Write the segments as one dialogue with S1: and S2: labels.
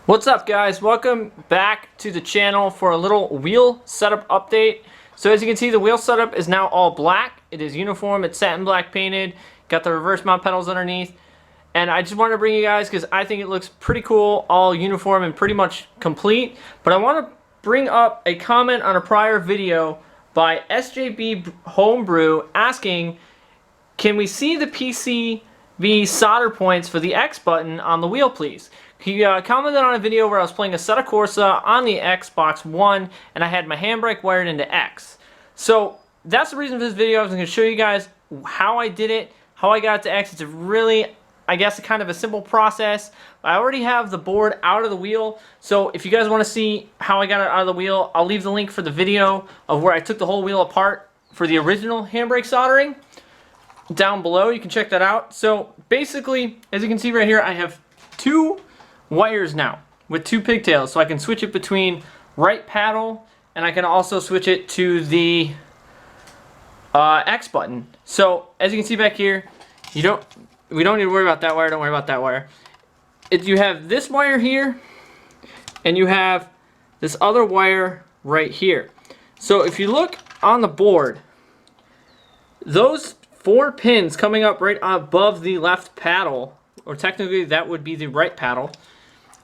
S1: What's up, guys? Welcome back to the channel for a little wheel setup update. So as you can see, the wheel setup is now all black. It is uniform. It's satin black painted. Got the reverse mount pedals underneath. And I just wanted to bring you guys because I think it looks pretty cool, all uniform and pretty much complete. But I want to bring up a comment on a prior video by SJB Homebrew asking, can we see the PCB solder points for the X button on the wheel, please? He commented on a video where I was playing Assetto Corsa on the Xbox One, and I had my handbrake wired into X. So that's the reason for this video. I was going to show you guys how I did it, how I got it to X. It's a really, I guess, kind of a simple process. I already have the board out of the wheel, so if you guys want to see how I got it out of the wheel, I'll leave the link for the video of where I took the whole wheel apart for the original handbrake soldering down below. You can check that out. So basically, as you can see right here, I have two wires now with two pigtails, so I can switch it between right paddle and I can also switch it to the X button. So as you can see back here, we don't need to worry about that wire. Don't worry about that wire. You have this wire here and you have this other wire right here. So if you look on the board, those four pins coming up right above the left paddle, or technically that would be the right paddle,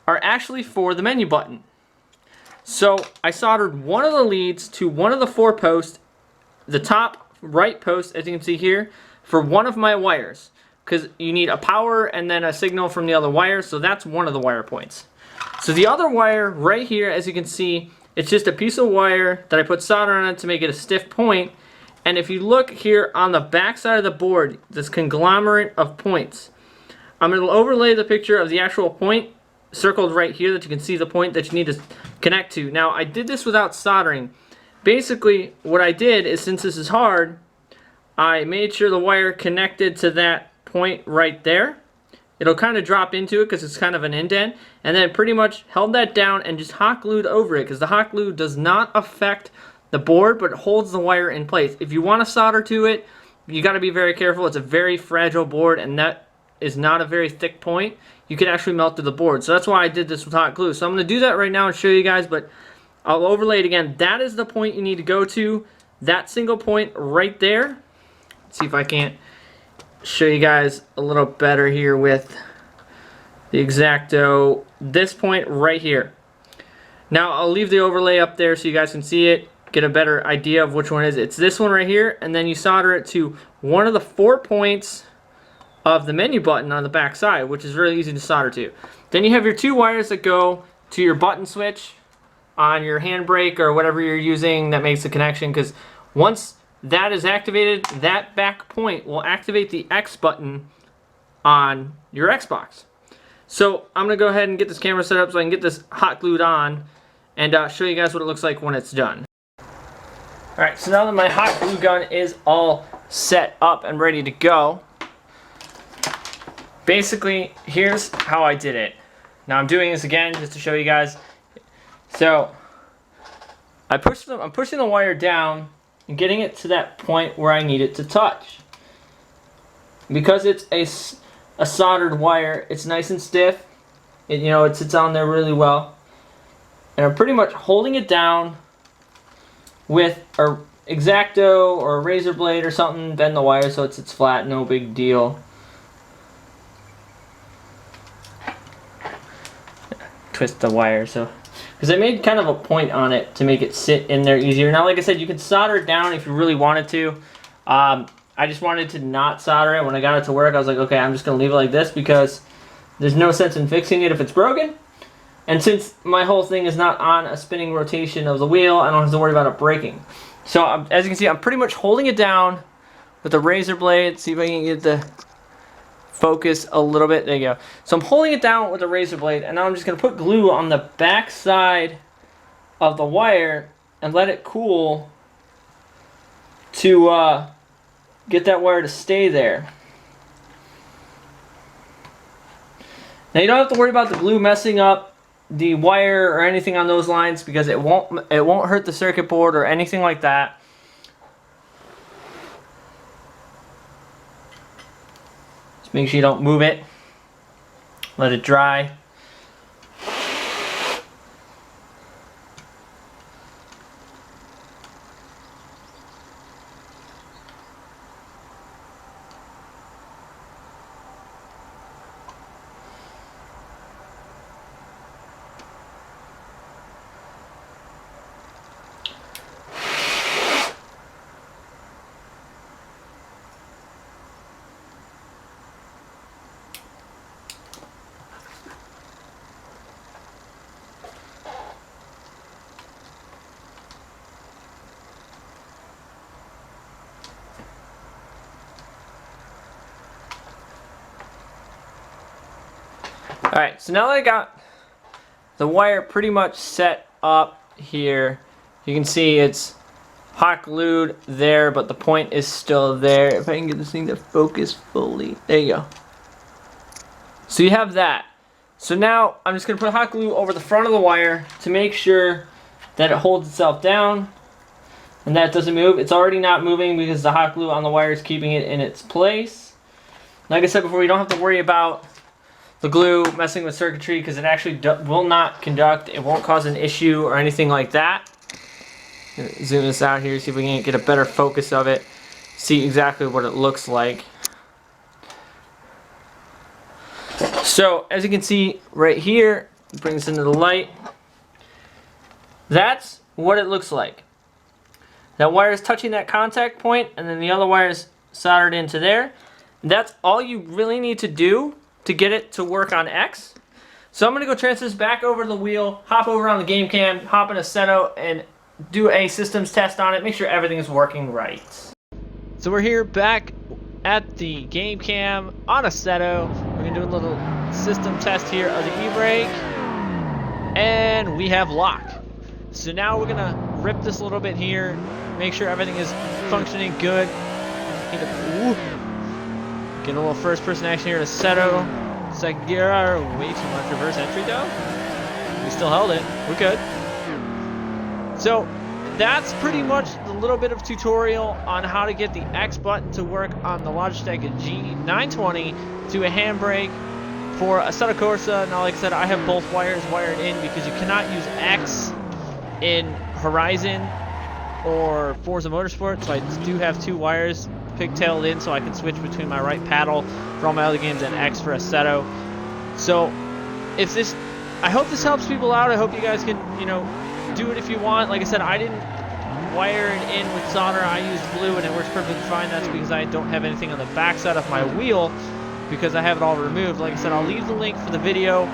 S1: are actually for the menu button. So I soldered one of the leads to one of the four posts, the top right post, as you can see here, for one of my wires, because you need a power and then a signal from the other wire, so that's one of the wire points. So the other wire right here, as you can see, it's just a piece of wire that I put solder on it to make it a stiff point. And if you look here on the back side of the board, this conglomerate of points, I'm going to overlay the picture of the actual point circled right here that you can see the point that you need to connect to. Now, I did this without soldering. Basically, what I did is, since this is hard, I made sure the wire connected to that point right there. It'll kind of drop into it because it's kind of an indent, and then pretty much held that down and just hot glued over it, because the hot glue does not affect the board, but it holds the wire in place. If you want to solder to it, you got to be very careful. It's a very fragile board, and that is not a very thick point. You could actually melt through the board. So that's why I did this with hot glue. So I'm going to do that right now and show you guys, but I'll overlay it again. That is the point you need to go to. That single point right there. Let's see if I can't show you guys a little better here with the X-Acto. This point right here. Now I'll leave the overlay up there so you guys can see it, get a better idea of which one it is. It's this one right here, and then you solder it to one of the 4 points of the menu button on the back side, which is really easy to solder to. Then you have your two wires that go to your button switch on your handbrake or whatever you're using that makes the connection, because once that is activated, that back point will activate the X button on your Xbox. So I'm going to go ahead and get this camera set up so I can get this hot glued on and show you guys what it looks like when it's done. Alright, so now that my hot glue gun is all set up and ready to go, basically, here's how I did it. Now I'm doing this again just to show you guys. So I'm pushing the wire down and getting it to that point where I need it to touch. Because it's a soldered wire, it's nice and stiff. It sits on there really well. And I'm pretty much holding it down with a X-Acto or a razor blade or something. Bend the wire so it sits flat, no big deal. Twist the wire, so because I made kind of a point on it to make it sit in there easier. Now, like I said, you can solder it down if you really wanted to. I just wanted to not solder it. When I got it to work, I was like, okay, I'm just gonna leave it like this because there's no sense in fixing it if it's broken. And since my whole thing is not on a spinning rotation of the wheel, I don't have to worry about it breaking. So as you can see, I'm pretty much holding it down with a razor blade. See if I can get the focus a little bit. There you go. So I'm holding it down with a razor blade, and now I'm just going to put glue on the back side of the wire and let it cool to get that wire to stay there. Now you don't have to worry about the glue messing up the wire or anything on those lines, because it won't hurt the circuit board or anything like that. Make sure you don't move it. Let it dry. Alright, so now that I got the wire pretty much set up here, you can see it's hot glued there, but the point is still there. If I can get this thing to focus fully. There you go. So you have that. So now I'm just going to put hot glue over the front of the wire to make sure that it holds itself down and that it doesn't move. It's already not moving because the hot glue on the wire is keeping it in its place. Like I said before, you don't have to worry about the glue messing with circuitry because it actually will not conduct. It won't cause an issue or anything like that. Zoom this out here, see if we can get a better focus of it. See exactly what it looks like. So, as you can see right here, bring this into the light. That's what it looks like. That wire is touching that contact point, and then the other wire is soldered into there. That's all you really need to do to get it to work on X. So I'm going to go transfer this back over to the wheel, hop over on the game cam, hop in Assetto, and do a systems test on it, make sure everything is working right. So we're here back at the game cam on Assetto. We're going to do a little system test here of the Evlrabbit, and we have lock. So now we're going to rip this a little bit here, make sure everything is functioning good. Getting a little first person action here at Assetto. Second gear, way too much reverse entry though. We still held it, we're good. So that's pretty much the little bit of tutorial on how to get the X button to work on the Logitech g920 to a handbrake for Assetto Corsa. Now like I said, I have both wires wired in because you cannot use X in Horizon or Forza Motorsport, so I do have two wires pigtailed in so I can switch between my right paddle for all my other games and X for Assetto. So if this, I hope this helps people out. I hope you guys can, you know, do it if you want. Like I said, I didn't wire it in with solder. I used glue and it works perfectly fine. That's because I don't have anything on the back side of my wheel because I have it all removed. Like I said, I'll leave the link for the video,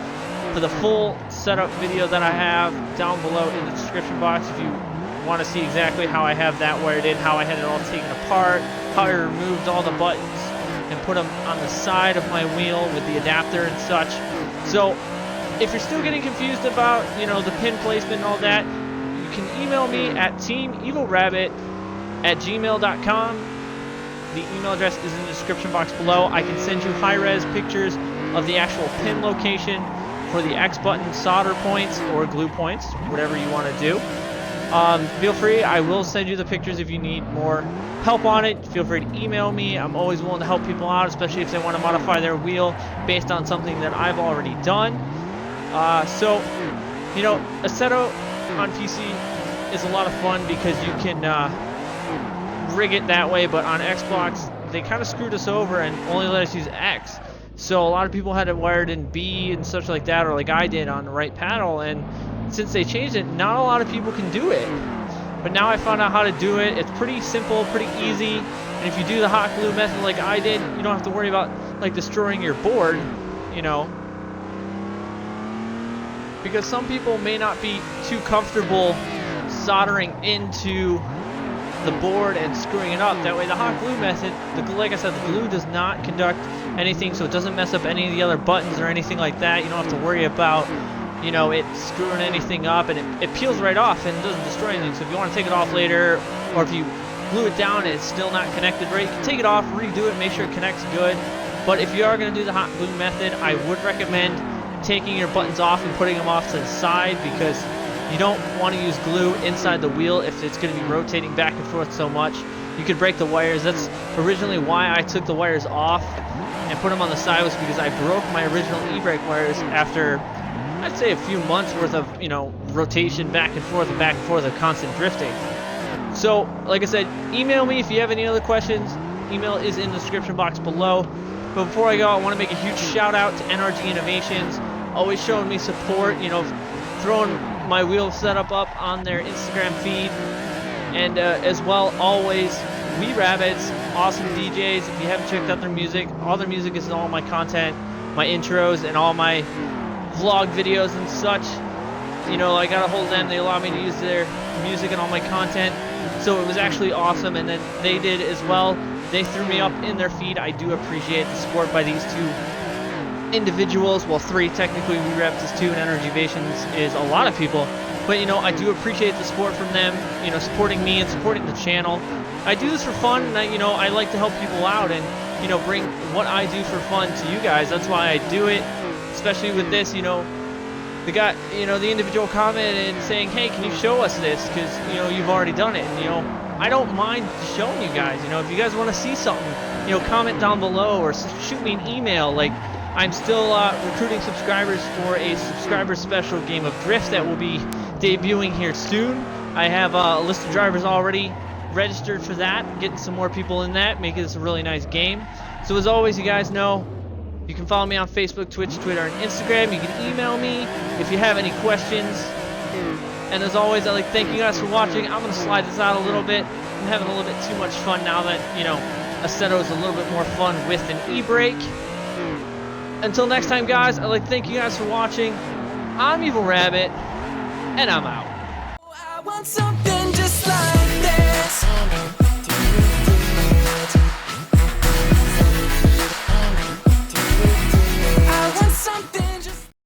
S1: for the full setup video that I have down below in the description box if you want to see exactly how I have that wired in, how I had it all taken apart, how I removed all the buttons and put them on the side of my wheel with the adapter and such. So if you're still getting confused about, you know, the pin placement and all that, you can email me at teamevlrabbit@gmail.com. The email address is in the description box below. I can send you high-res pictures of the actual pin location for the X button solder points or glue points, whatever you want to do. Feel free, I will send you the pictures if you need more help on it. Feel free to email me. I'm always willing to help people out, especially if they want to modify their wheel based on something that I've already done. So, you know, Assetto on PC is a lot of fun because you can rig it that way, but on Xbox, they kind of screwed us over and only let us use X. So a lot of people had it wired in B and such like that, or like I did on the right paddle, and since they changed it, not a lot of people can do it. But now I found out how to do it. It's pretty simple, pretty easy, and if you do the hot glue method like I did, you don't have to worry about like destroying your board, you know, because some people may not be too comfortable soldering into the board and screwing it up. That way the hot glue method, like I said, the glue does not conduct anything, so it doesn't mess up any of the other buttons or anything like that. You don't have to worry about, you know, it screwing anything up, and it peels right off and doesn't destroy anything. So if you want to take it off later, or if you glue it down and it's still not connected right, you can take it off, redo it, make sure it connects good. But if you are going to do the hot glue method, I would recommend taking your buttons off and putting them off to the side, because you don't want to use glue inside the wheel if it's going to be rotating back and forth so much. You could break the wires. That's originally why I took the wires off and put them on the side, was because I broke my original e-brake wires after, I'd say, a few months worth of, you know, rotation back and forth of constant drifting. So, like I said, email me if you have any other questions. Email is in the description box below. But before I go, I want to make a huge shout out to NRG Innovations, always showing me support, you know, throwing my wheel setup up on their Instagram feed, and as well, always, WeRabbitz, awesome DJs. If you haven't checked out their music, all their music is in all my content, my intros, and all my vlog videos and such. You know, I got a hold of them, they allowed me to use their music and all my content, so it was actually awesome. And then they did as well, they threw me up in their feed. I do appreciate the support by these two individuals, well 3 technically, WeRabbitz is 2 and Energyvations is a lot of people, but you know, I do appreciate the support from them, you know, supporting me and supporting the channel. I do this for fun, and you know, I like to help people out and, you know, bring what I do for fun to you guys. That's why I do it, especially with this, you know. The individual commented and saying, hey, can you show us this, because, you know, you've already done it, and, you know, I don't mind showing you guys. You know, if you guys want to see something, you know, comment down below or shoot me an email. Like, I'm still recruiting subscribers for a subscriber special game of Drift that will be debuting here soon. I have a list of drivers already registered for that, getting some more people in that, making this a really nice game. So as always, you guys know, you can follow me on Facebook, Twitch, Twitter, and Instagram. You can email me if you have any questions. And as always, I'd like to thank you guys for watching. I'm going to slide this out a little bit. I'm having a little bit too much fun now that, you know, Assetto is a little bit more fun with an e-brake. Until next time, guys, I'd like to thank you guys for watching. I'm Evlrabbit, and I'm out.
S2: I want something just like this.